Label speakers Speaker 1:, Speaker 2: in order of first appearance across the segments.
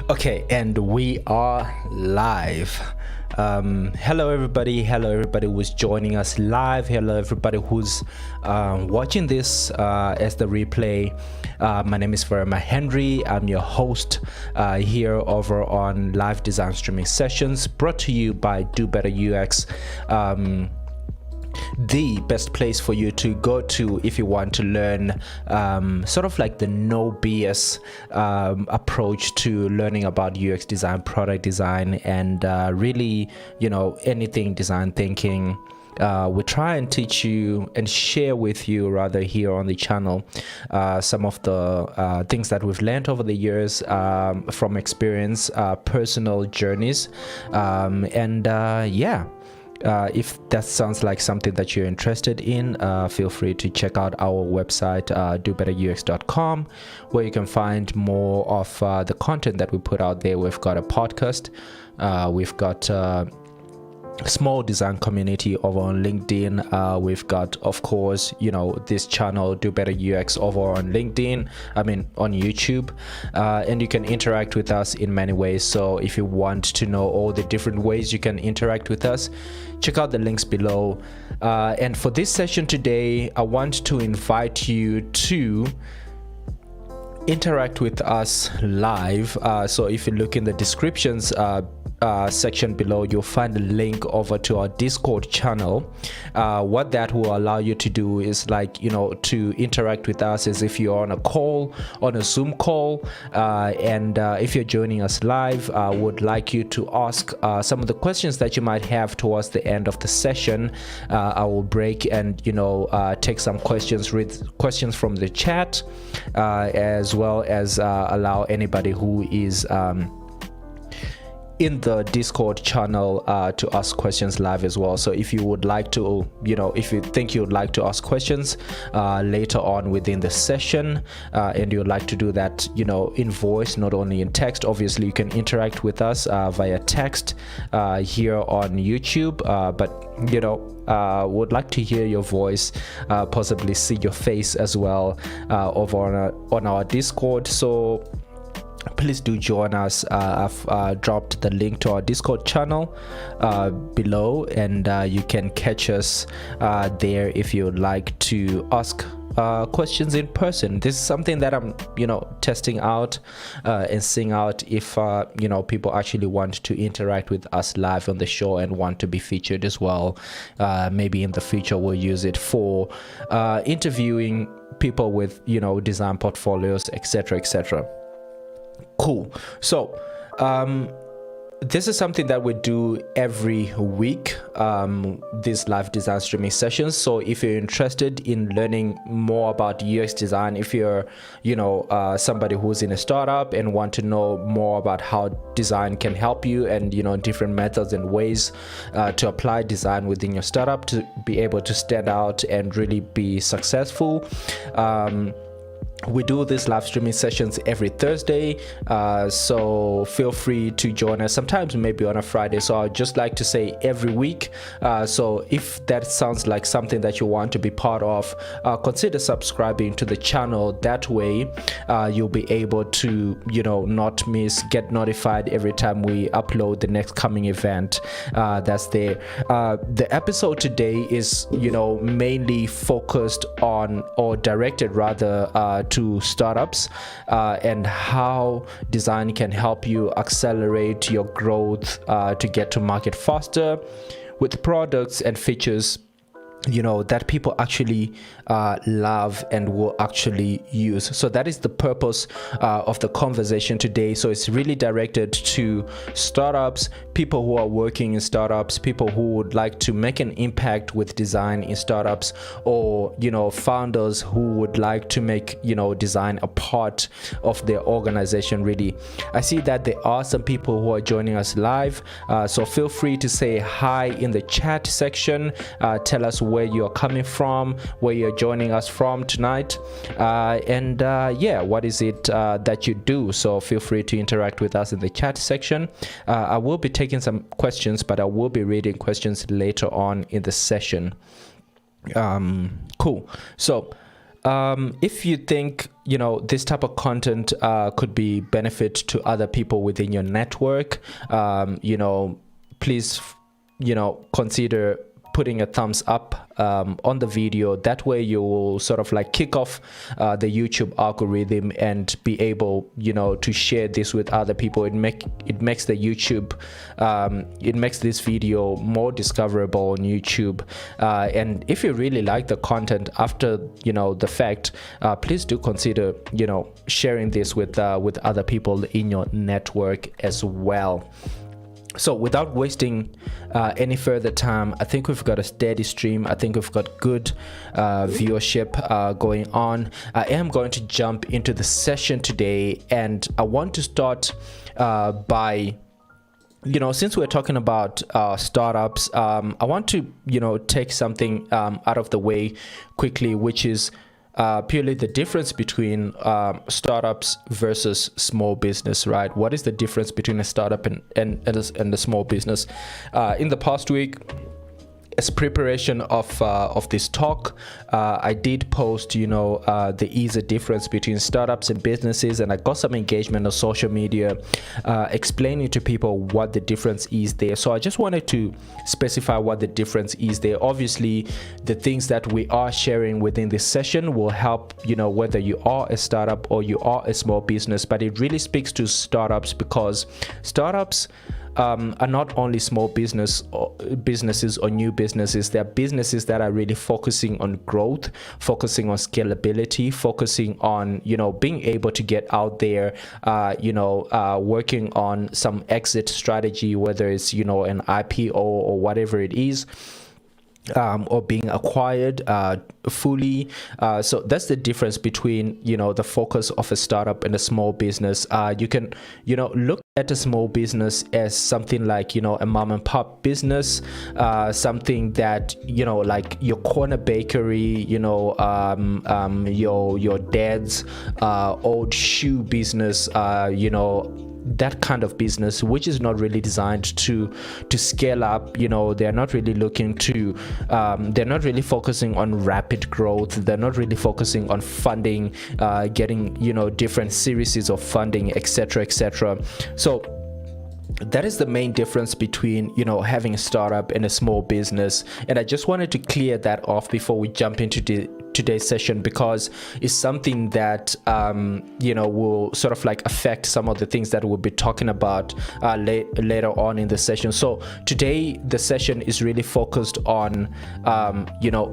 Speaker 1: Okay, and we are live. Hello everybody who's joining us live. Hello everybody who's watching this as the replay. My name is Verma Henry. I'm your host here over on Live Design Streaming Sessions, brought to you by Do Better UX. The best place for you to go to if you want to learn sort of like the no BS approach to learning about UX design, product design, and really, anything design thinking. We try and teach you and share with you rather here on the channel some of the things that we've learned over the years from experience, personal journeys, if that sounds like something that you're interested in, feel free to check out our website, dobetterux.com, where you can find more of the content that we put out there. We've got a podcast, we've got small design community over on LinkedIn. We've got, of course, this channel Do Better UX over on LinkedIn, on YouTube, and you can interact with us in many ways. So if you want to know all the different ways you can interact with us, check out the links below. And for this session today, I want to invite you to interact with us live. So if you look in the descriptions section below, you'll find a link over to our Discord channel. What that will allow you to do is to interact with us as if you're on a call, on a Zoom call, and if you're joining us live, I would like you to ask some of the questions that you might have towards the end of the session. I will break and take some questions, read questions from the chat, as well as allow anybody who is in the Discord channel to ask questions live as well. So if you would like to, if you think you would like to ask questions later on within the session, and you'd like to do that, in voice, not only in text, obviously you can interact with us via text here on YouTube, but would like to hear your voice, possibly see your face as well over on our Discord. So please do join us. I've dropped the link to our Discord channel below, and you can catch us there if you'd like to ask questions in person. This is something that I'm testing out and seeing out if people actually want to interact with us live on the show and want to be featured as well. Maybe in the future we'll use it for interviewing people with design portfolios, etc. Cool. So this is something that we do every week, these live design streaming sessions. So if you're interested in learning more about UX design, if you're somebody who's in a startup and want to know more about how design can help you, and different methods and ways to apply design within your startup to be able to stand out and really be successful, we do these live streaming sessions every Thursday, so feel free to join us sometimes, maybe on a Friday. So I'd just like to say every week. So if that sounds like something that you want to be part of, consider subscribing to the channel. That way you'll be able to not miss, get notified every time we upload the next coming event that's there. The episode today is mainly focused on, or directed rather, to startups and how design can help you accelerate your growth to get to market faster with products and features that people actually love and will actually use. So that is the purpose of the conversation today. So it's really directed to startups, people who are working in startups, people who would like to make an impact with design in startups, or founders who would like to make design a part of their organization. Really, I see that there are some people who are joining us live, so feel free to say hi in the chat section. Tell us where you're coming from, where you're joining us from tonight, and what is it that you do. So feel free to interact with us in the chat section. I will be taking some questions, but I will be reading questions later on in the session. Cool. So if you think this type of content could be benefit to other people within your network, please consider putting a thumbs up on the video. That way you will sort of like kick off the YouTube algorithm and be able to share this with other people. It makes the YouTube it makes this video more discoverable on YouTube, and if you really like the content after the fact, please do consider sharing this with other people in your network as well. So without wasting any further time, I think we've got a steady stream. I think we've got good viewership going on. I am going to jump into the session today, and I want to start by, since we're talking about startups, I want to, take something out of the way quickly, which is purely the difference between startups versus small business, right? What is the difference between a startup and a small business? In the past week, as preparation of this talk, I did post, the easy difference between startups and businesses, and I got some engagement on social media explaining to people what the difference is there. So I just wanted to specify what the difference is there. Obviously, the things that we are sharing within this session will help, whether you are a startup or you are a small business, but it really speaks to startups because startups are not only small businesses or new businesses. They're businesses that are really focusing on growth, focusing on scalability, focusing on being able to get out there, working on some exit strategy, whether it's an IPO or whatever it is. Or being acquired fully. So that's the difference between the focus of a startup and a small business. You can look at a small business as something like a mom and pop business, something that like your corner bakery, your dad's old shoe business, that kind of business, which is not really designed to scale up. They're not really looking to they're not really focusing on rapid growth. They're not really focusing on funding, getting different series of funding, etc. So that is the main difference between having a startup and a small business, and I just wanted to clear that off before we jump into today's session, because it's something that will sort of like affect some of the things that we'll be talking about later on in the session. So today the session is really focused on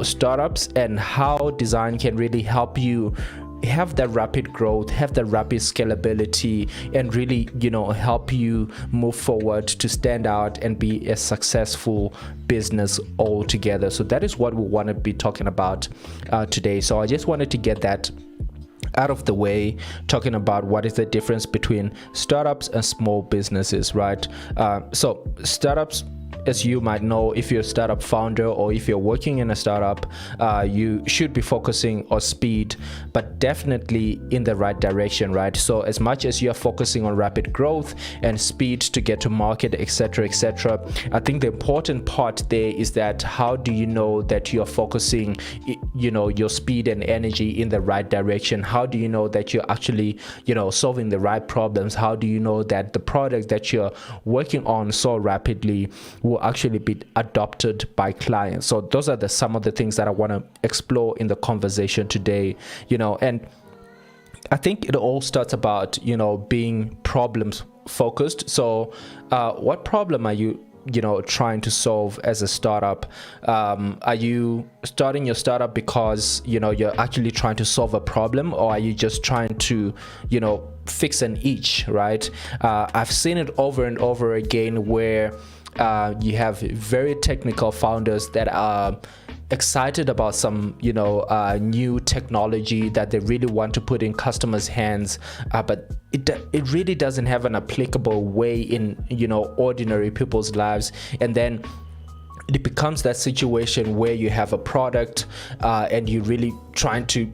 Speaker 1: startups and how design can really help you have that rapid growth, have that rapid scalability, and really help you move forward to stand out and be a successful business altogether. So that is what we want to be talking about today. So I just wanted to get that out of the way, talking about what is the difference between startups and small businesses, right? So startups, as you might know, if you're a startup founder or if you're working in a startup, you should be focusing on speed, but definitely in the right direction, right? So as much as you're focusing on rapid growth and speed to get to market, etc., I think the important part there is that how do you know that you're focusing your speed and energy in the right direction? How do you know that you're actually solving the right problems? How do you know that the product that you're working on so rapidly will actually be adopted by clients? So those are some of the things that I want to explore in the conversation today, and I think it all starts about being problems focused. So what problem are you trying to solve as a startup? Are you starting your startup because you're actually trying to solve a problem, or are you just trying to fix an itch, right? I've seen it over and over again where you have very technical founders that are excited about some new technology that they really want to put in customers' hands, but it really doesn't have an applicable way in ordinary people's lives. And then it becomes that situation where you have a product and you're really trying to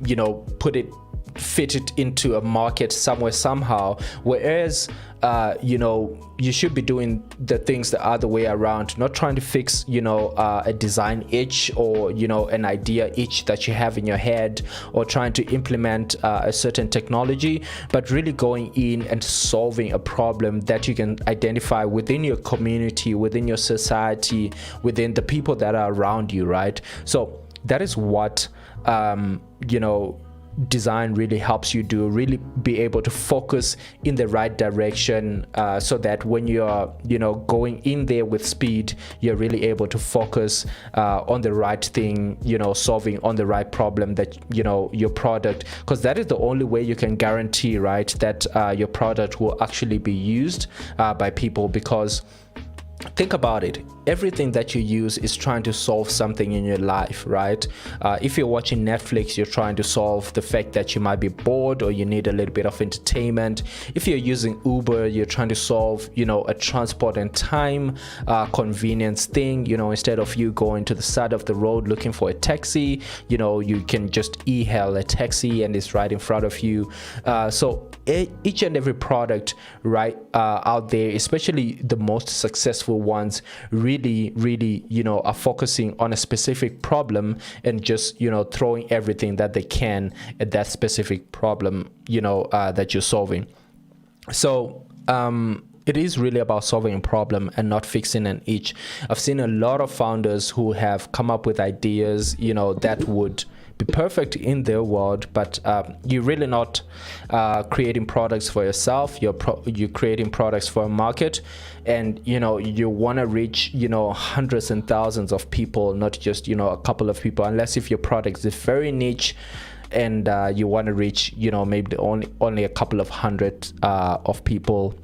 Speaker 1: put it fit it into a market somewhere somehow, whereas you should be doing the things the other way around, not trying to fix a design itch or an idea itch that you have in your head, or trying to implement a certain technology, but really going in and solving a problem that you can identify within your community, within your society, within the people that are around you, right? So that is what design really helps you do, really be able to focus in the right direction, so that when you're going in there with speed, you're really able to focus on the right thing, solving on the right problem that your product, because that is the only way you can guarantee, right, that your product will actually be used by people. Because think about it, everything that you use is trying to solve something in your life, right? If you're watching Netflix, you're trying to solve the fact that you might be bored or you need a little bit of entertainment. If you're using Uber, you're trying to solve a transport and time convenience thing. Instead of you going to the side of the road looking for a taxi, you can just e-hail a taxi and it's right in front of you. So each and every product right out there, especially the most successful ones, really are focusing on a specific problem and just throwing everything that they can at that specific problem that you're solving. So it is really about solving a problem and not fixing an itch. I've seen a lot of founders who have come up with ideas that would be perfect in their world, but you're really not creating products for yourself. You're creating products for a market, and you want to reach hundreds and thousands of people, not just a couple of people, unless if your product is very niche and you want to reach maybe only a couple of hundred of people.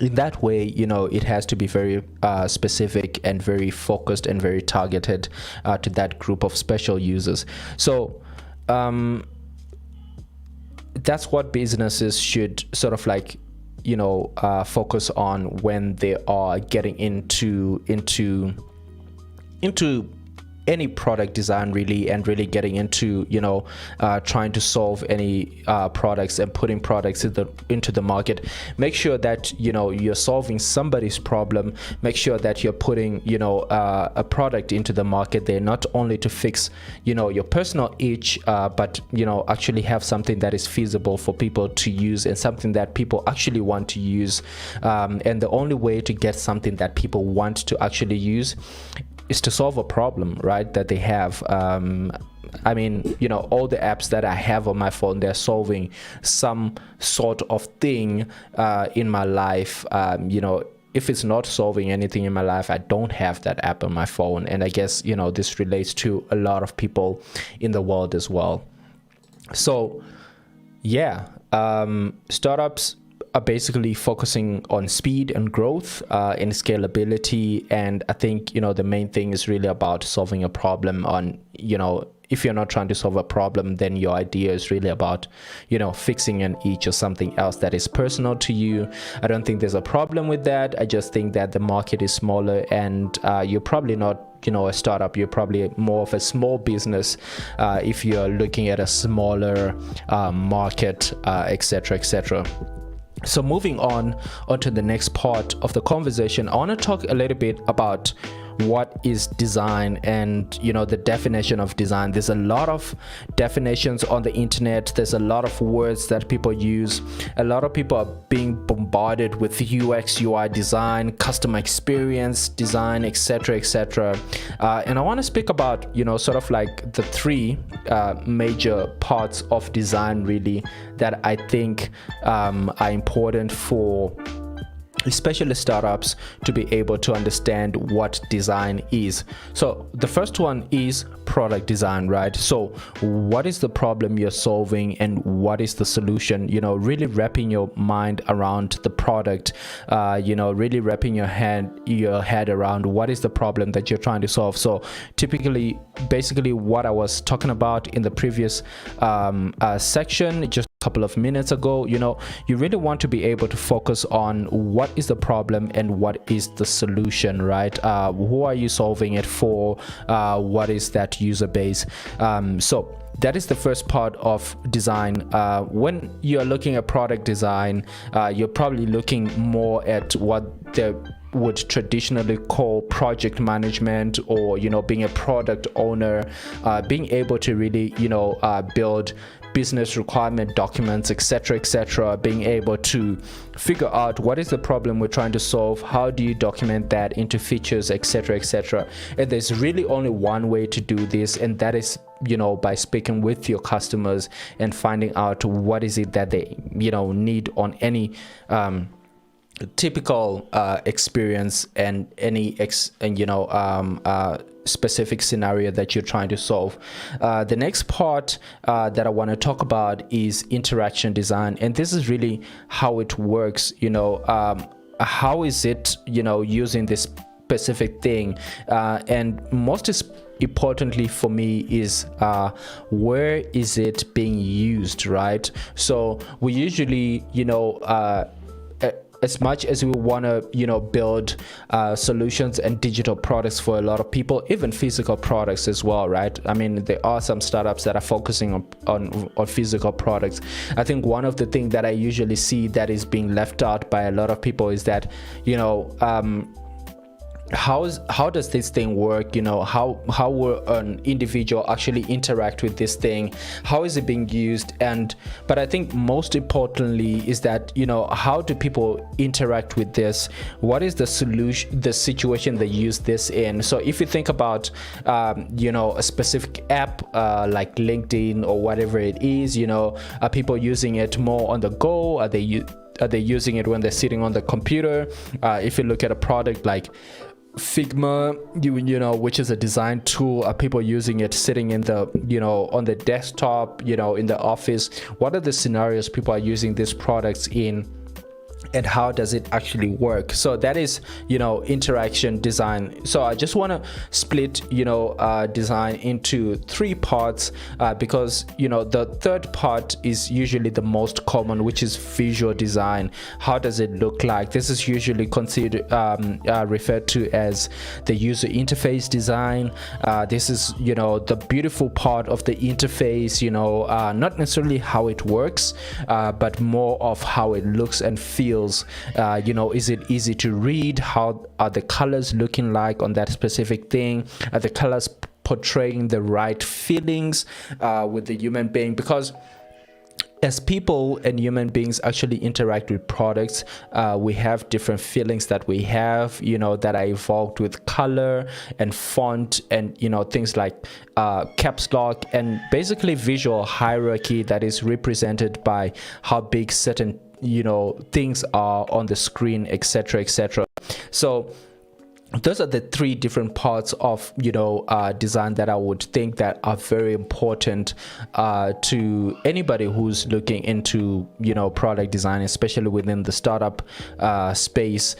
Speaker 1: In that way, it has to be very specific and very focused and very targeted to that group of special users. So that's what businesses should sort of like focus on when they are getting into any product design, really, and really getting into trying to solve any products and putting products into the market. Make sure that you're solving somebody's problem. Make sure that you're putting a product into the market there, not only to fix your personal itch, but actually have something that is feasible for people to use and something that people actually want to use. And the only way to get something that people want to actually use is to solve a problem, right, that they have. All the apps that I have on my phone, they're solving some sort of thing in my life. If it's not solving anything in my life, I don't have that app on my phone. And I guess this relates to a lot of people in the world as well. So yeah, startups are basically focusing on speed and growth and scalability. And I think the main thing is really about solving a problem. On if you're not trying to solve a problem, then your idea is really about fixing an itch or something else that is personal to you. I don't think there's a problem with that. I just think that the market is smaller, and you're probably not a startup. You're probably more of a small business if you're looking at a smaller market, etc., etc. So moving on onto the next part of the conversation, I want to talk a little bit about what is design and the definition of design. There's a lot of definitions on the internet. There's a lot of words that people use. A lot of people are being bombarded with UX, UI design, customer experience design, etc., etc. And I want to speak about sort of like the three major parts of design, really, that I think are important for especially startups to be able to understand what design is. So the first one is product design, right? So what is the problem you're solving and what is the solution? Really wrapping your mind around the product, really wrapping your head around what is the problem that you're trying to solve. So basically what I was talking about in the previous section, just couple of minutes ago, you really want to be able to focus on what is the problem and what is the solution, right? Who are you solving it for? What is that user base? So that is the first part of design. When you're looking at product design, you're probably looking more at what the would traditionally call project management, or being a product owner, being able to really build business requirement documents, etc., being able to figure out what is the problem we're trying to solve, how do you document that into features, etc. And there's really only one way to do this, and that is by speaking with your customers and finding out what is it that they need on any typical experience and any specific scenario that you're trying to solve. The next part that I want to talk about is interaction design, and this is really how it works. How is it using this specific thing, and most importantly for me is where is it being used, right? So we usually as much as we want to build solutions and digital products for a lot of people, even physical products as well, right? I mean, there are some startups that are focusing on physical products. I think one of the things that I usually see that is being left out by a lot of people is that how does this thing work? How will an individual actually interact with this thing? How is it being used? But I think most importantly is that how do people interact with this? What is the solution, the situation they use this in? So if you think about a specific app like LinkedIn or whatever it is, are people using it more on the go? Are they using it when they're sitting on the computer? If you look at a product like Figma, which is a design tool, are people using it sitting in the on the desktop, in the office? What are the scenarios people are using these products in, and how does it actually work? So that is interaction design. So I just want to split design into three parts, because the third part is usually the most common, which is visual design. How does it look like? This is usually considered referred to as the user interface design. This is the beautiful part of the interface, not necessarily how it works, but more of how it looks and feels. Is it easy to read? How are the colors looking like on that specific thing? Are the colors portraying the right feelings with the human being? Because as people and human beings actually interact with products, we have different feelings that we have, that are evolved with color and font and, things like caps lock and basically visual hierarchy that is represented by how big certain things are on the screen, etc. So those are the three different parts of design that I would think that are very important to anybody who's looking into product design, especially within the startup space.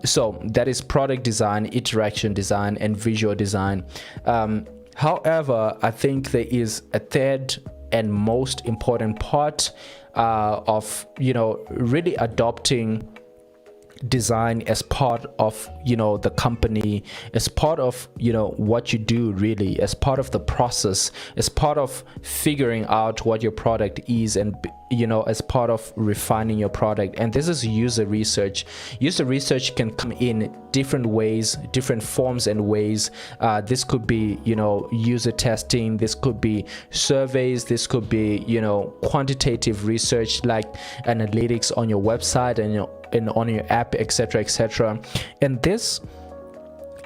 Speaker 1: So that is product design, interaction design, and visual design. However, I think there is a third and most important part of really adopting design as part of the company, as part of what you do, really as part of the process, as part of figuring out what your product is, and as part of refining your product. And this is user research. User research can come in different ways, different forms and ways. This could be user testing, this could be surveys, this could be quantitative research like analytics on your website and on your app, etc. And this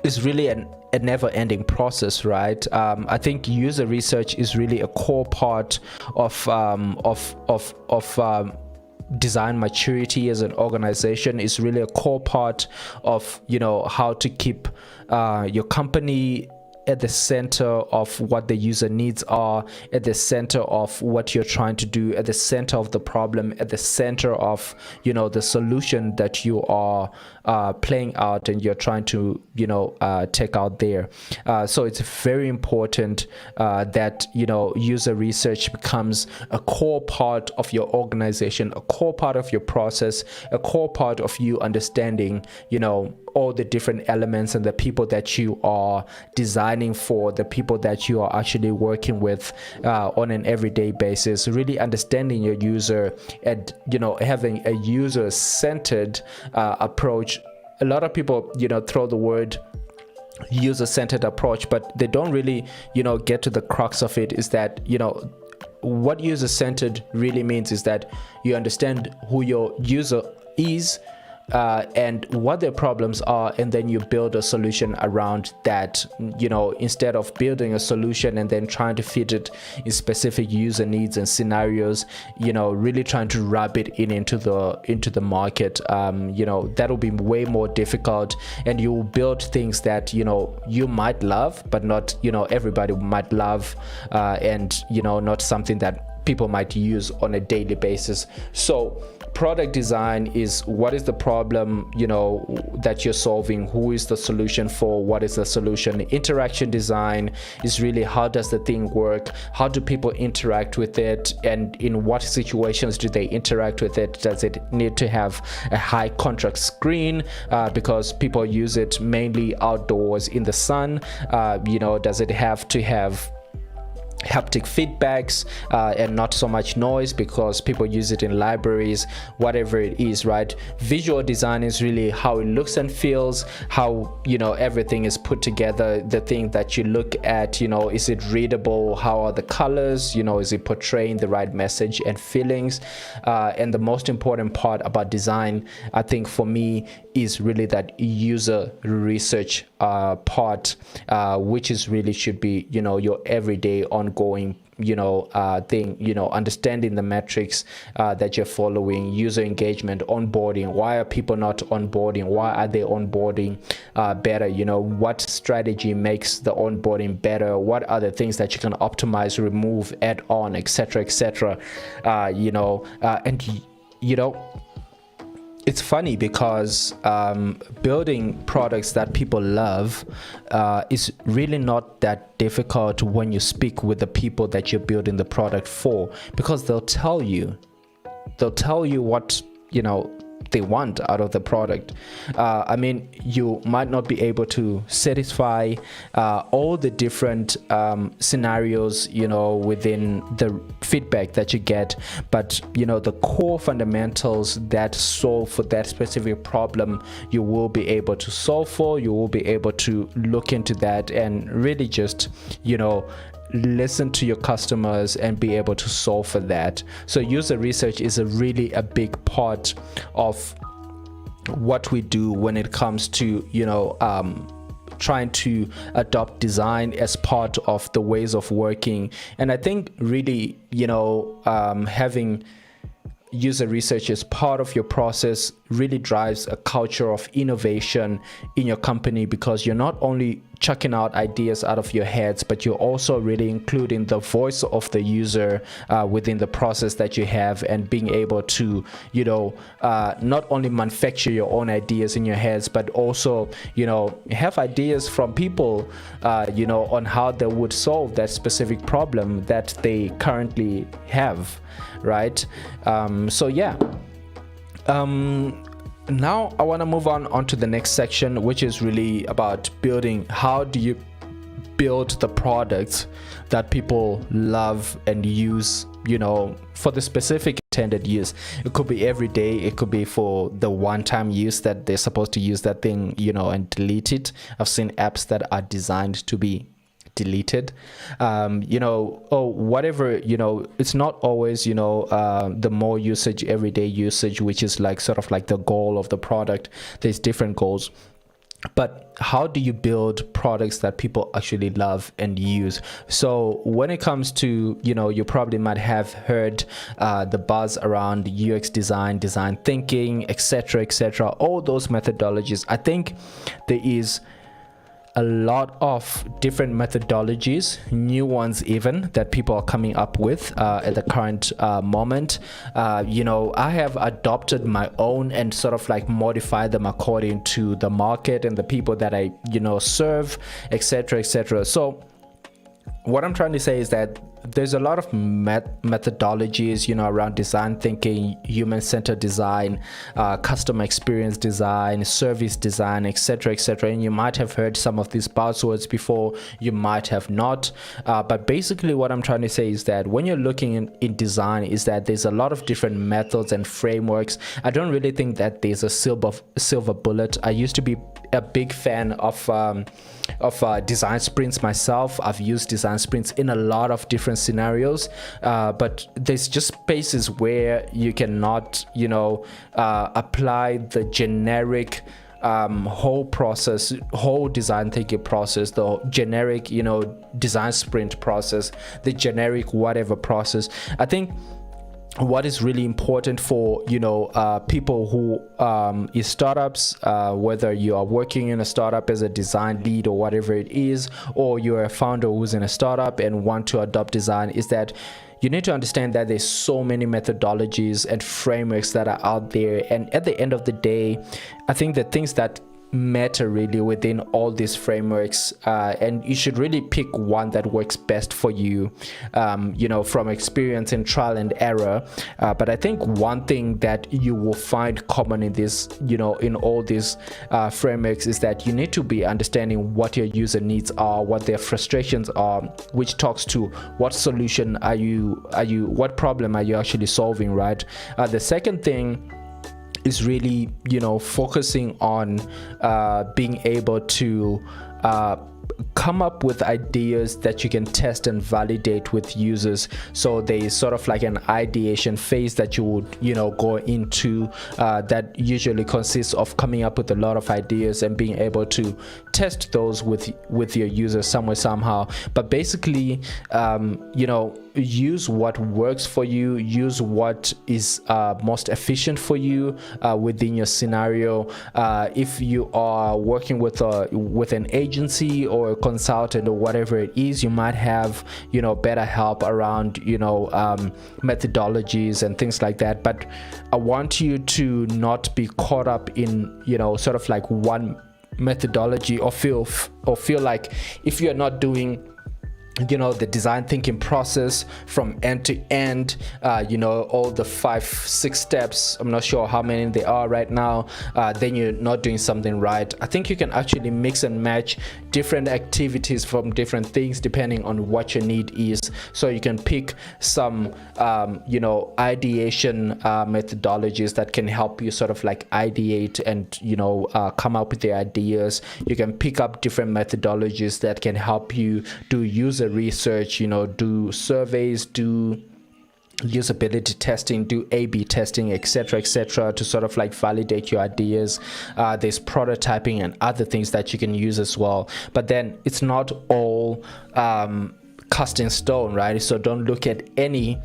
Speaker 1: is really a never-ending process, right? I think user research is really a core part of design maturity as an organization. Is really a core part of how to keep your company at the center of what the user needs are, at the center of what you're trying to do, at the center of the problem, at the center of, the solution that you are playing out and you're trying to, take out there. So it's very important that, user research becomes a core part of your organization, a core part of your process, a core part of you understanding, all the different elements and the people that you are designing for, the people that you are actually working with on an everyday basis, really understanding your user and, having a user-centered approach. A lot of people, throw the word user-centered approach, but they don't really, get to the crux of it, is that, what user-centered really means is that you understand who your user is, and what their problems are, and then you build a solution around that, instead of building a solution and then trying to fit it in specific user needs and scenarios, really trying to wrap it into the market. That'll be way more difficult, and you will build things that you might love, but not everybody might love, and not something that people might use on a daily basis. So product design is, what is the problem that you're solving, who is the solution for, what is the solution. Interaction design is really, how does the thing work, how do people interact with it, and in what situations do they interact with it. Does it need to have a high contrast screen because people use it mainly outdoors in the sun? Does it have to have haptic feedbacks and not so much noise because people use it in libraries, whatever it is, right? Visual design is really how it looks and feels, how everything is put together, the thing that you look at, is it readable, how are the colors, is it portraying the right message and feelings, and the most important part about design, I think for me, is really that user research part, which is really should be your everyday ongoing thing, understanding the metrics that you're following, user engagement, onboarding. Why are people not onboarding? Why are they onboarding better? What strategy makes the onboarding better? What are the things that you can optimize, remove, add on, etc., etc. It's funny because building products that people love is really not that difficult when you speak with the people that you're building the product for, because they'll tell you what they want out of the product. You might not be able to satisfy all the different scenarios within the feedback that you get, but the core fundamentals that solve for that specific problem, you will be able to solve for. You will be able to look into that and really just listen to your customers and be able to solve for that. So user research is really a big part of what we do when it comes to trying to adopt design as part of the ways of working. And I think really having user research as part of your process really drives a culture of innovation in your company, because you're not only chucking out ideas out of your heads, but you're also really including the voice of the user within the process that you have, and being able to not only manufacture your own ideas in your heads, but also have ideas from people on how they would solve that specific problem that they currently have, right? Now I want to move on to the next section, which is really about building. How do you build the products that people love and use, for the specific intended use? It could be every day, it could be for the one-time use that they're supposed to use that thing, and delete it. I've seen apps that are designed to be deleted, or whatever. It's not always the more usage, everyday usage, which is like sort of like the goal of the product. There's different goals, but how do you build products that people actually love and use? So when it comes to you probably might have heard the buzz around UX design thinking, etc., all those methodologies. I think there is a lot of different methodologies, new ones even, that people are coming up with at the current moment. I have adopted my own and sort of like modified them according to the market and the people that I serve, etc., etc. So what I'm trying to say is that there's a lot of methodologies, around design thinking, human-centered design, customer experience design, service design, etc., etc. And you might have heard some of these buzzwords before, you might have not. But basically what I'm trying to say is that when you're looking in design, is that there's a lot of different methods and frameworks. I don't really think that there's a silver bullet. I used to be a big fan of design sprints myself. I've used design sprints in a lot of different scenarios, but there's just spaces where you cannot apply the generic whole design thinking process, the generic design sprint process, the generic whatever process. I think what is really important for people who is startups, whether you are working in a startup as a design lead or whatever it is, or you're a founder who's in a startup and want to adopt design, is that you need to understand that there's so many methodologies and frameworks that are out there, and at the end of the day, I think the things that matter really within all these frameworks, and you should really pick one that works best for you, from experience and trial and error. But I think one thing that you will find common in this, in all these frameworks, is that you need to be understanding what your user needs are, what their frustrations are, which talks to what solution what problem are you actually solving, right? The second thing is really focusing on being able to come up with ideas that you can test and validate with users. So there's sort of like an ideation phase that you would go into, that usually consists of coming up with a lot of ideas and being able to test those with your users somehow. But basically use what works for you, use what is most efficient for you within your scenario. If you are working with an agency or a consultant or whatever it is, you might have better help around methodologies and things like that. But I want you to not be caught up in sort of like one methodology, or feel like if you're not doing the design thinking process from end to end, all the 5-6 steps, I'm not sure how many they are right now, then you're not doing something right. I think you can actually mix and match different activities from different things depending on what your need is. So you can pick some ideation methodologies that can help you sort of like ideate and come up with the ideas. You can pick up different methodologies that can help you do user research, do surveys, do usability testing, do A/B testing, etc., to sort of like validate your ideas. There's prototyping and other things that you can use as well. But then it's not all cast in stone, right? So don't look at any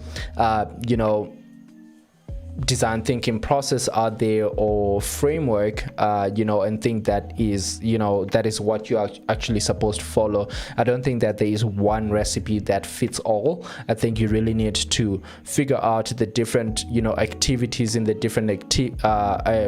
Speaker 1: design thinking process out there or framework and think that is what you are actually supposed to follow. I don't think that there is one recipe that fits all. I think you really need to figure out the different activities in the different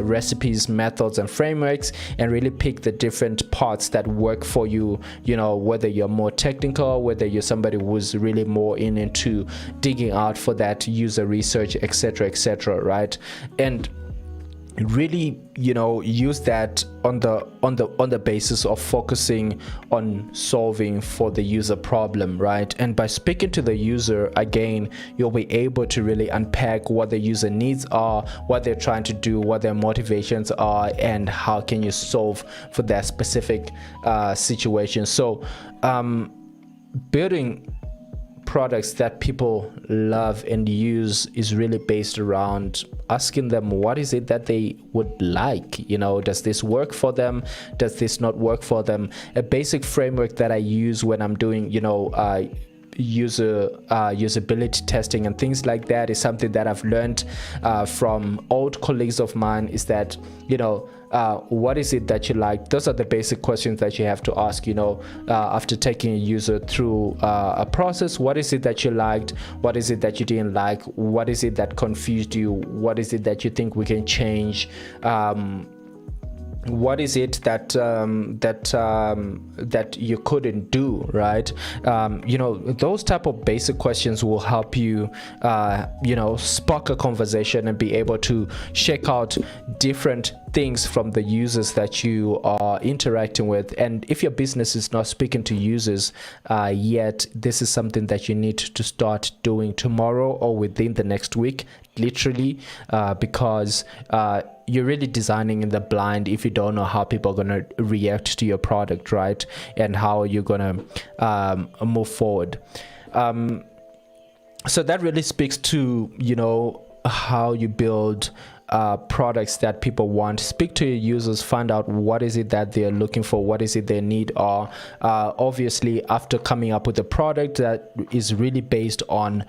Speaker 1: recipes, methods and frameworks, and really pick the different parts that work for you, whether you're more technical, whether you're somebody who's really more into digging out for that user research, etc., right? And really use that on the basis of focusing on solving for the user problem, right? And by speaking to the user, again, you'll be able to really unpack what the user needs are, what they're trying to do, what their motivations are, and how can you solve for that specific situation. So building products that people love and use is really based around asking them what is it that they would like. Does this work for them? Does this not work for them? A basic framework that I use when I'm doing usability testing and things like that is something that I've learned from old colleagues of mine, is that, what is it that you like? Those are the basic questions that you have to ask, after taking a user through a process. What is it that you liked? What is it that you didn't like? What is it that confused you? What is it that you think we can change? What is it that that you couldn't do, right? Those type of basic questions will help you spark a conversation and be able to check out different things from the users that you are interacting with. And if your business is not speaking to users yet, this is something that you need to start doing tomorrow or within the next week, literally, because you're really designing in the blind if you don't know how people are going to react to your product, right? And how you're going to move forward. So that really speaks to, how you build products that people want. Speak to your users, find out what is it that they're looking for, what is it their need are. Obviously, after coming up with a product that is really based on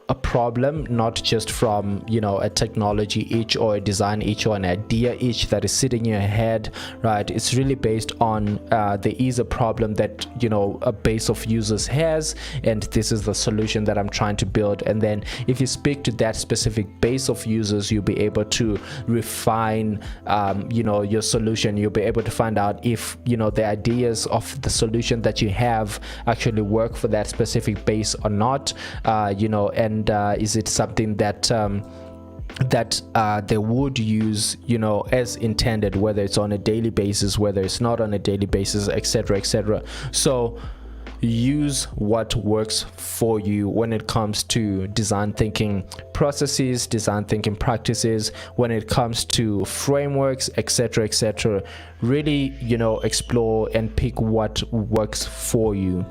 Speaker 1: a problem, not just from a technology itch or a design itch or an idea itch that is sitting in your head, right? It's really based on there is a problem that a base of users has, and this is the solution that I'm trying to build. And then if you speak to that specific base of users, you'll be able to refine your solution. You'll be able to find out if the ideas of the solution that you have actually work for that specific base or not, and is it something that they would use as intended, whether it's on a daily basis, whether it's not on a daily basis, etc. So use what works for you when it comes to design thinking processes, design thinking practices, when it comes to frameworks, etc. Really explore and pick what works for you.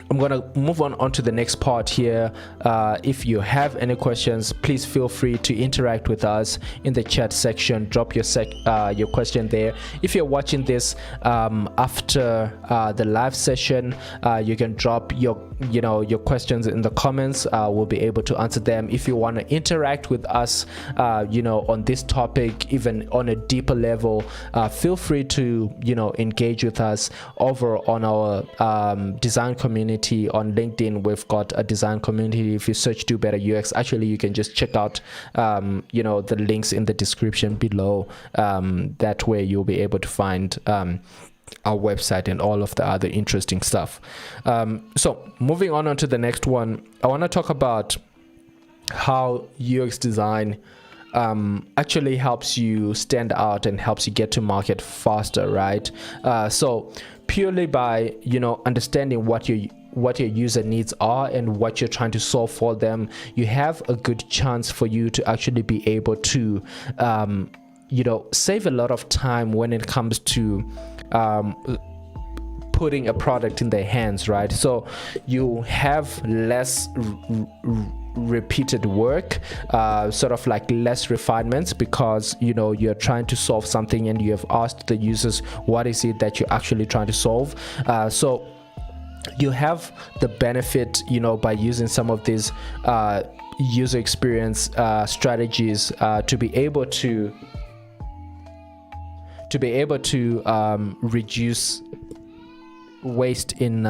Speaker 1: I'm going to move on to the next part here. If you have any questions, please feel free to interact with us in the chat section. Drop your question there. If you're watching this after the live session, you can drop your questions in the comments. We'll be able to answer them. If you want to interact with us on this topic, even on a deeper level, feel free to engage with us over on our design community on LinkedIn. We've got a design community. If you search Do Better UX, actually you can just check out the links in the description below. That way you'll be able to find our website and all of the other interesting stuff. So moving on to the next one, I want to talk about how UX design actually helps you stand out and helps you get to market faster, right? So purely by understanding what your user needs are and what you're trying to solve for them, you have a good chance for you to actually be able to save a lot of time when it comes to putting a product in their hands, right? So you have less repeated work, sort of like less refinements, because you're trying to solve something and you have asked the users what is it that you're actually trying to solve. So you have the benefit by using some of these user experience strategies to be able to reduce waste in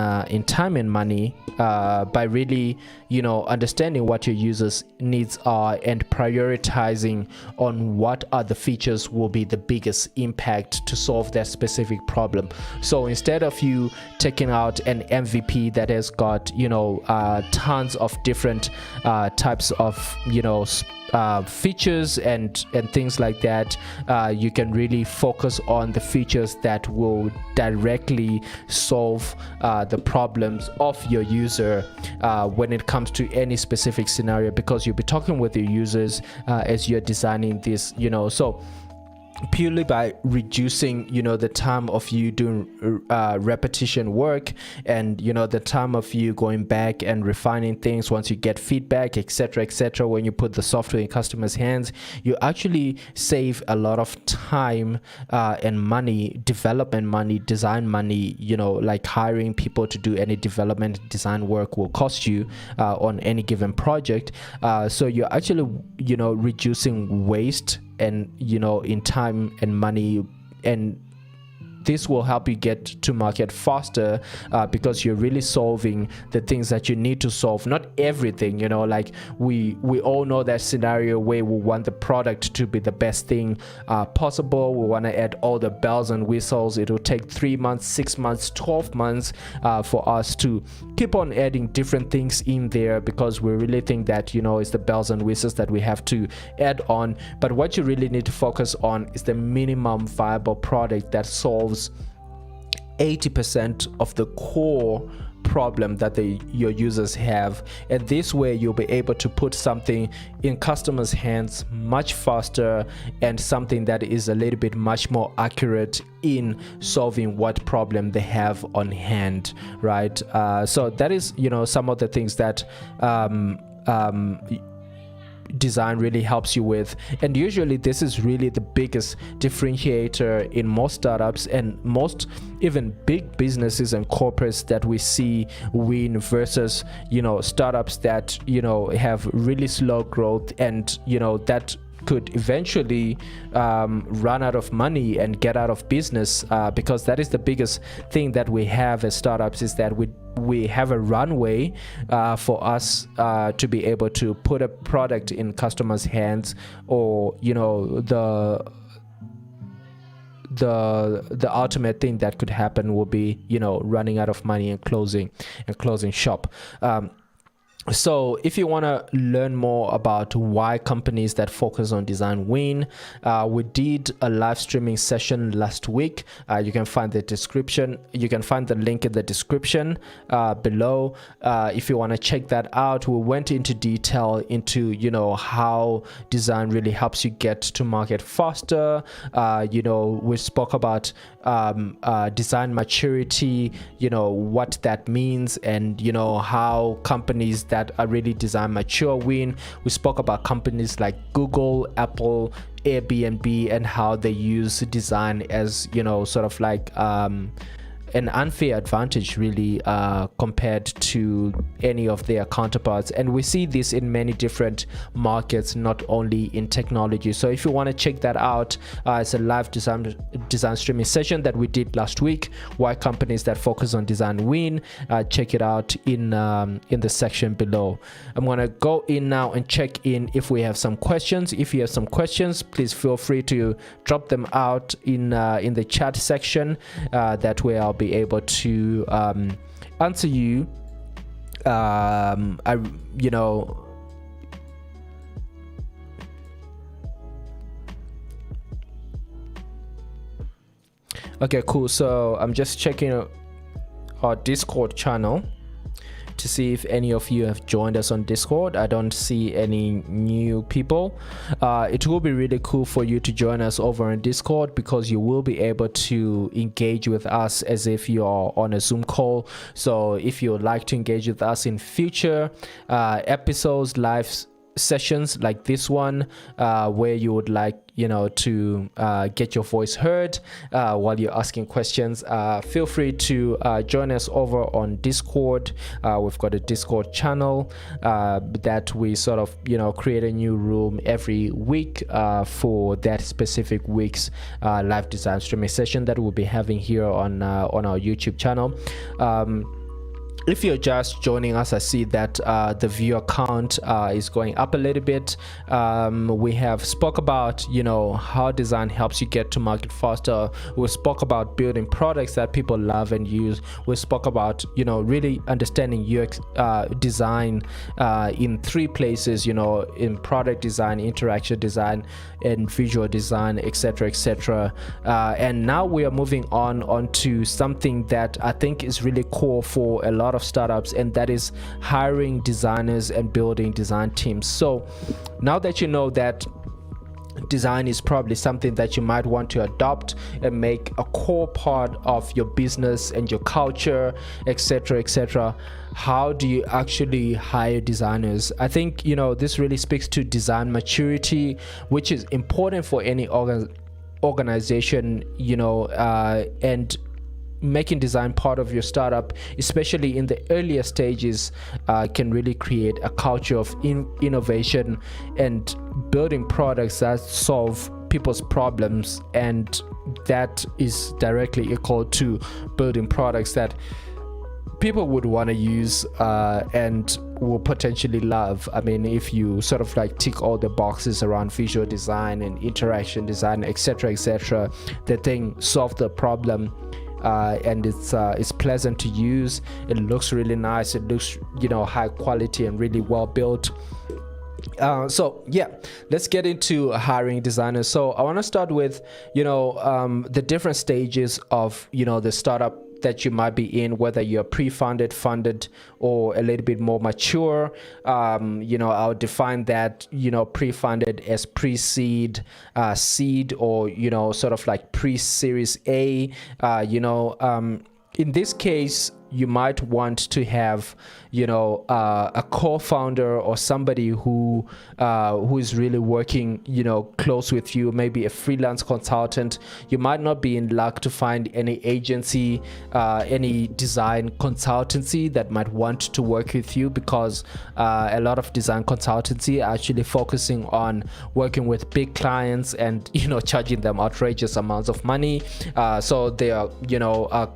Speaker 1: time and money by really understanding what your users needs are and prioritizing on what are the features will be the biggest impact to solve that specific problem. So instead of you taking out an MVP that has got tons of different types of features and things like that, you can really focus on the features that will directly solve the problems of your user when it comes to any specific scenario, because you'll be talking with your users as you're designing this. So purely by reducing the time of you doing repetition work, and the time of you going back and refining things once you get feedback, etc. When you put the software in customers' hands, you actually save a lot of time and money, development money, design money. Like hiring people to do any development design work will cost you on any given project, so you're actually reducing waste and in time and money, and this will help you get to market faster because you're really solving the things that you need to solve, not everything. Like we all know that scenario where we want the product to be the best thing possible. We want to add all the bells and whistles. It will take 3 months, 6 months, 12 months for us to keep on adding different things in there, because we really think that it's the bells and whistles that we have to add on. But what you really need to focus on is the minimum viable product that solves 80% of the core problem that your users have, and this way you'll be able to put something in customers' hands much faster, and something that is a little bit much more accurate in solving what problem they have on hand, right? So that is some of the things that design really helps you with, and usually this is really the biggest differentiator in most startups and most even big businesses and corporates that we see win versus startups that have really slow growth, and that could eventually run out of money and get out of business, because that is the biggest thing that we have as startups, is that we have a runway for us to be able to put a product in customers' hands, or the ultimate thing that could happen will be running out of money and closing shop. So if you want to learn more about why companies that focus on design win, we did a live streaming session last week. You can find the link in the description below. If you want to check that out, we went into detail into how design really helps you get to market faster. We spoke about design maturity, what that means, and how companies that are really design mature win. We spoke about companies like Google, Apple, Airbnb, and how they use design as sort of like an unfair advantage really compared to any of their counterparts, and we see this in many different markets, not only in technology. So if you want to check that out, it's a live design streaming session that we did last week, why companies that focus on design win. Check it out in the section below. I'm gonna go in now and check in if we have some questions. If you have some questions, please feel free to drop them out in the chat section. That way I'll be able to answer you. Okay, cool. So I'm just checking our Discord channel to see if any of you have joined us on Discord. I don't see any new people. It will be really cool for you to join us over on Discord, because you will be able to engage with us as if you are on a Zoom call. So if you would like to engage with us in future episodes, live sessions like this one, where you would like to get your voice heard while you're asking questions, feel free to join us over on Discord. We've got a Discord channel that we sort of create a new room every week for that specific week's live design streaming session that we'll be having here on our YouTube channel. If you're just joining us, I see that the viewer count is going up a little bit. We have spoke about how design helps you get to market faster. We spoke about building products that people love and use. We spoke about really understanding UX design in 3 places, in product design, interaction design, and visual design, etc. And now we are moving on to something that I think is really cool for a lot of startups, and that is hiring designers and building design teams. So now that you know that design is probably something that you might want to adopt and make a core part of your business and your culture, etc., etc. How do you actually hire designers? I think, this really speaks to design maturity, which is important for any organization, and making design part of your startup, especially in the earlier stages, can really create a culture of innovation and building products that solve people's problems, and that is directly equal to building products that people would want to use and will potentially love. I mean, if you sort of like tick all the boxes around visual design and interaction design, etc., etc., the thing solved the problem. And it's pleasant to use. It looks really nice. It looks, high quality and really well built. So yeah, let's get into hiring designers. So I want to start with, the different stages of, the startup that you might be in, whether you're pre-funded, funded, or a little bit more mature. I'll define that, pre-funded as pre-seed, seed, or, sort of like pre-series A. In this case, you might want to have, a co-founder or somebody who is really working, close with you, maybe a freelance consultant. You might not be in luck to find any agency, any design consultancy that might want to work with you, because a lot of design consultancy are actually focusing on working with big clients and, charging them outrageous amounts of money. So they are,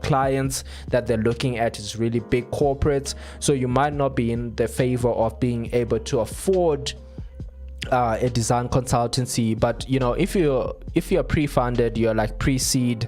Speaker 1: clients that they're looking at is really big corporates. So you might not be in the favor of being able to afford a design consultancy. But if you're pre-funded, you're like pre-seed,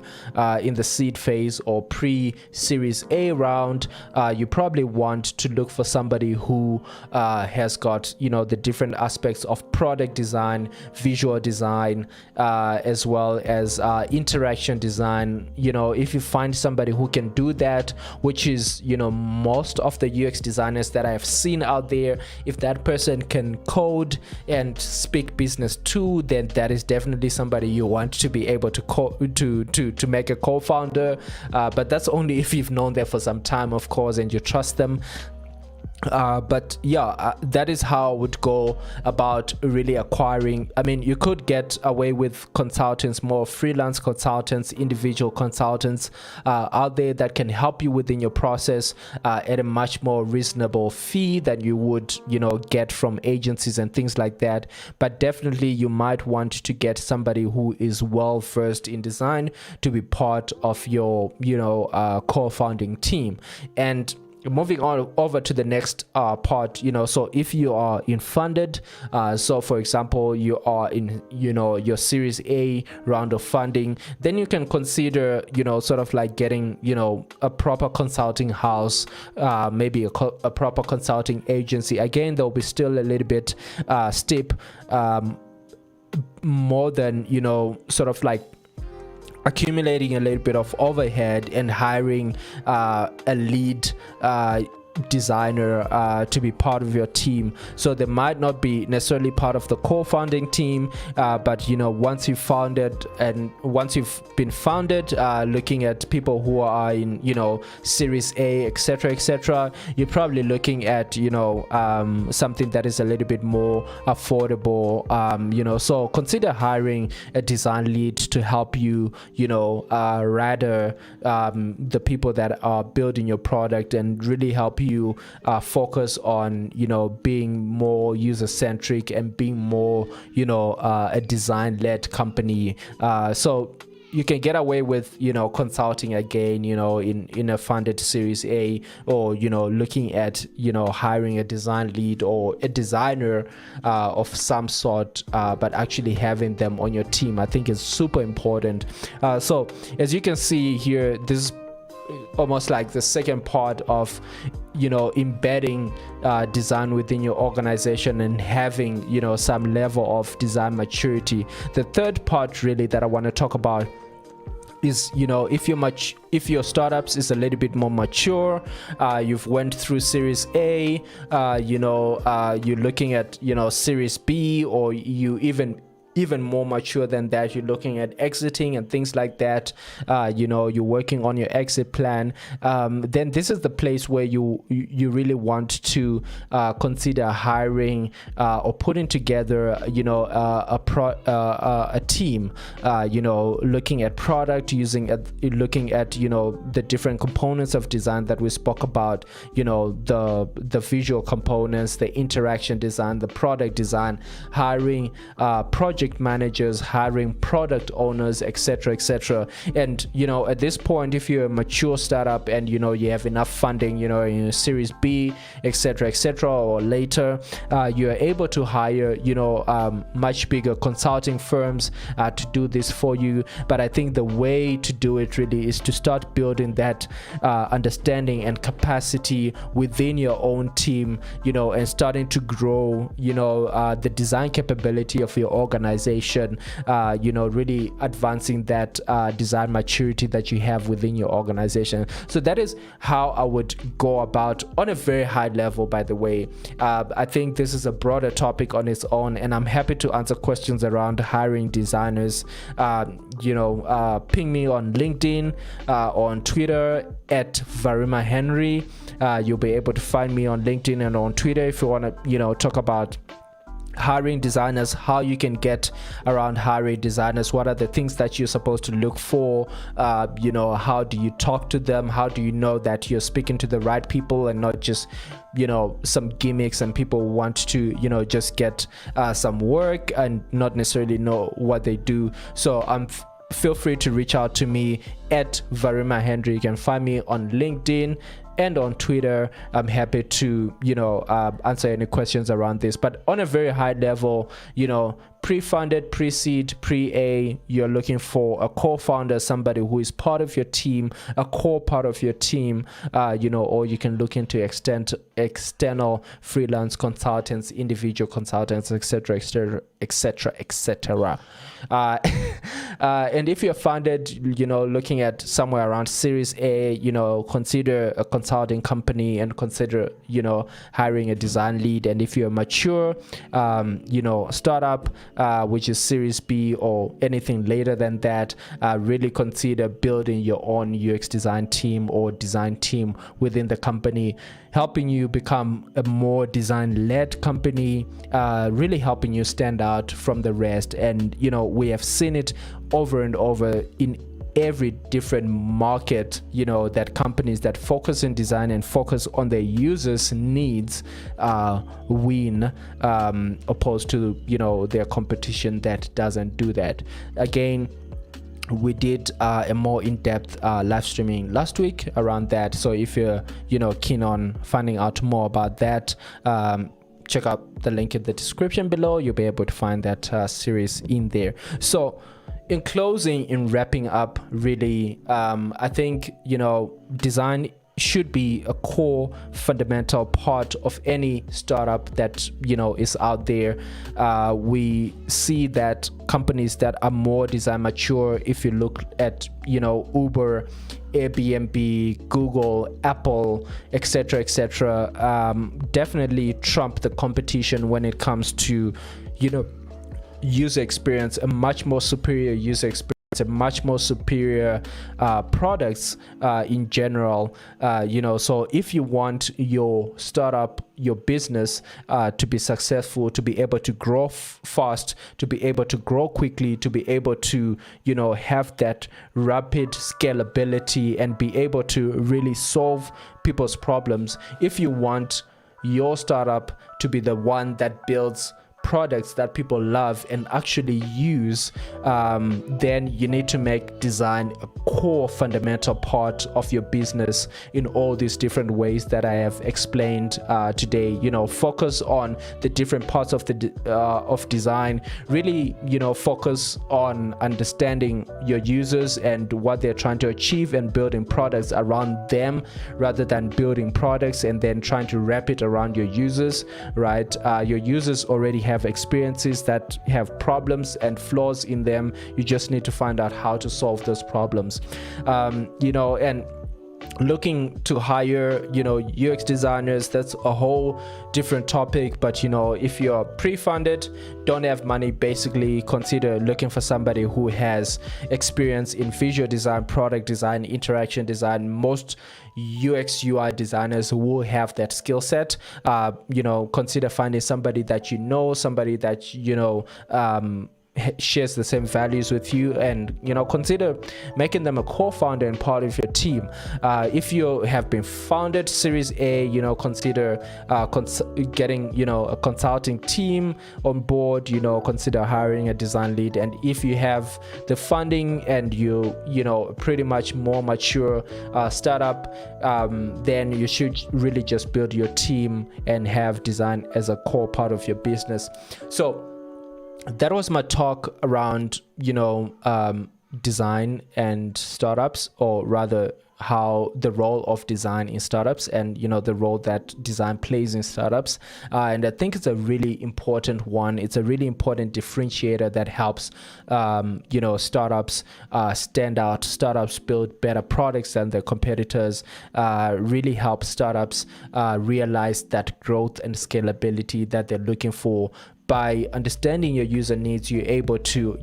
Speaker 1: in the seed phase, or pre-series A round, you probably want to look for somebody who has got the different aspects of product design, visual design, as well as interaction design. If you find somebody who can do that, which is most of the UX designers that I have seen out there, if that person can code and speak business too, then that is definitely somebody you want to be able to make a co-founder. But that's only if you've known them for some time, of course, and you trust them. But yeah, that is how I would go about really acquiring. I mean, you could get away with consultants, more freelance consultants, individual consultants out there that can help you within your process at a much more reasonable fee than you would, get from agencies and things like that. But definitely you might want to get somebody who is well versed in design to be part of your, co-founding team. And moving on over to the next part, so if you are in funded, so for example, you are in, your series A round of funding, then you can consider, sort of like getting, a proper consulting house, maybe a proper consulting agency. Again, there'll be still a little bit steep, more than, sort of like accumulating a little bit of overhead and hiring a lead designer to be part of your team. So they might not be necessarily part of the co-founding team, but once you've founded, and once you've been founded, looking at people who are in series A, etc., you're probably looking at something that is a little bit more affordable. So consider hiring a design lead to help you rather the people that are building your product, and really help you focus on being more user-centric and being more a design-led company. So you can get away with consulting again in a funded series A, or looking at hiring a design lead or a designer of some sort, but actually having them on your team, I think, is super important. So as you can see here, this is almost like the second part of embedding design within your organization and having some level of design maturity. The third part really that I want to talk about is if your startups is a little bit more mature, you've went through series A, you're looking at series B, or you even even more mature than that, you're looking at exiting and things like that, you're working on your exit plan, then this is the place where you really want to consider hiring or putting together a team, looking at product, looking at the different components of design that we spoke about, the visual components, the interaction design, the product design, hiring project managers, hiring product owners, etc. And at this point, if you're a mature startup and you have enough funding, in Series B, etc, or later, you are able to hire much bigger consulting firms to do this for you. But I think the way to do it really is to start building that understanding and capacity within your own team, and starting to grow the design capability of your organization, really advancing that design maturity that you have within your organization. So that is how I would go about on a very high level, by the way. I think this is a broader topic on its own, and I'm happy to answer questions around hiring designers. Ping me on LinkedIn, on Twitter at Varima Henry. You'll be able to find me on LinkedIn and on Twitter if you want to talk about hiring designers, how you can get around hiring designers, what are the things that you're supposed to look for, how do you talk to them, how do you know that you're speaking to the right people and not just some gimmicks and people want to just get some work and not necessarily know what they do. So feel free to reach out to me at Varima Henry. You can find me on LinkedIn and on Twitter. I'm happy to answer any questions around this. But on a very high level, pre-funded, pre-seed, pre-A, you're looking for a co-founder, somebody who is part of your team, a core part of your team, or you can look into external freelance consultants, individual consultants, etc. And if you're funded, looking at somewhere around Series A, consider a consulting company and consider, hiring a design lead. And if you're mature, startup, which is Series B or anything later than that, really consider building your own UX design team or design team within the company, helping you become a more design-led company, really helping you stand out from the rest. And we have seen it over and over in every different market, that companies that focus in design and focus on their users' needs win, opposed to their competition that doesn't do that. Again, we did a more in-depth live streaming last week around that. So if you're keen on finding out more about that, check out the link in the description below. You'll be able to find that series in there. So in closing, in wrapping up, really, I think design should be a core fundamental part of any startup that is out there. We see that companies that are more design mature, if you look at Uber, Airbnb, Google, Apple, etc., definitely trump the competition when it comes to user experience, a much more superior user experience, a much more superior products in general. So if you want your startup, your business to be successful, to be able to grow fast, to be able to grow quickly, to be able to have that rapid scalability and be able to really solve people's problems, if you want your startup to be the one that builds products that people love and actually use, then you need to make design a core fundamental part of your business in all these different ways that I have explained today. Focus on the different parts of the of design. Really, focus on understanding your users and what they're trying to achieve and building products around them, rather than building products and then trying to wrap it around your users, right? Your users already have experiences that have problems and flaws in them. You just need to find out how to solve those problems. And looking to hire, UX designers, that's a whole different topic. But if you're pre-funded, don't have money, basically consider looking for somebody who has experience in visual design, product design, interaction design. Most UX UI designers will have that skill set. Consider finding somebody that somebody that shares the same values with you, and consider making them a co-founder and part of your team. If you have been founded Series A, consider getting a consulting team on board. Consider hiring a design lead. And if you have the funding and you pretty much more mature startup, then you should really just build your team and have design as a core part of your business. So that was my talk around design and startups, or rather how the role of design in startups, and the role that design plays in startups. And I think it's a really important one. It's a really important differentiator that helps startups stand out. Startups build better products than their competitors, really help startups realize that growth and scalability that they're looking for. By understanding your user needs, you're able to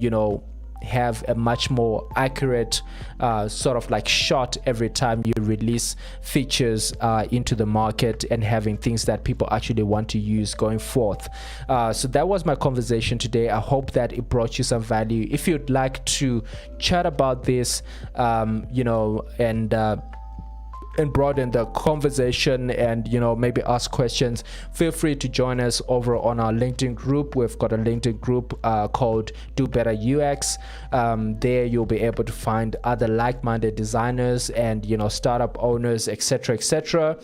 Speaker 1: have a much more accurate sort of like shot every time you release features into the market, and having things that people actually want to use going forth. So that was my conversation today. I hope that it brought you some value. If you'd like to chat about this, and broaden the conversation, and maybe ask questions, feel free to join us over on our LinkedIn group. We've got a LinkedIn group called Do Better UX. There you'll be able to find other like-minded designers and startup owners, etc.,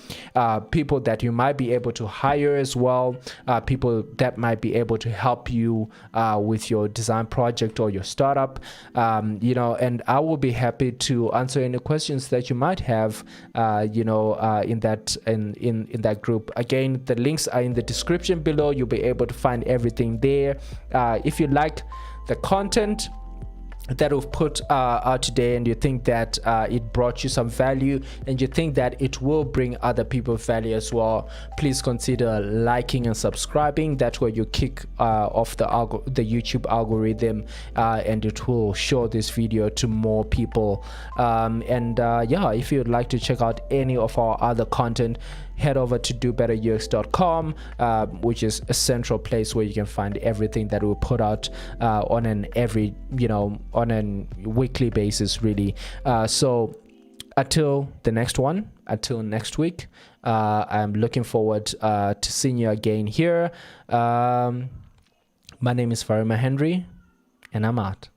Speaker 1: people that you might be able to hire as well, people that might be able to help you with your design project or your startup, and I will be happy to answer any questions that you might have in that group. Again, the links are in the description below. You'll be able to find everything there. If you like the content that we've put out today, and you think that it brought you some value, and you think that it will bring other people value as well, please consider liking and subscribing. That's where you kick off the YouTube algorithm, and it will show this video to more people. If you'd like to check out any of our other content, head over to dobetterux.com, which is a central place where you can find everything that we put out on a weekly basis, really. So until the next one, until next week, I'm looking forward to seeing you again here. My name is Farima Henry, and I'm out.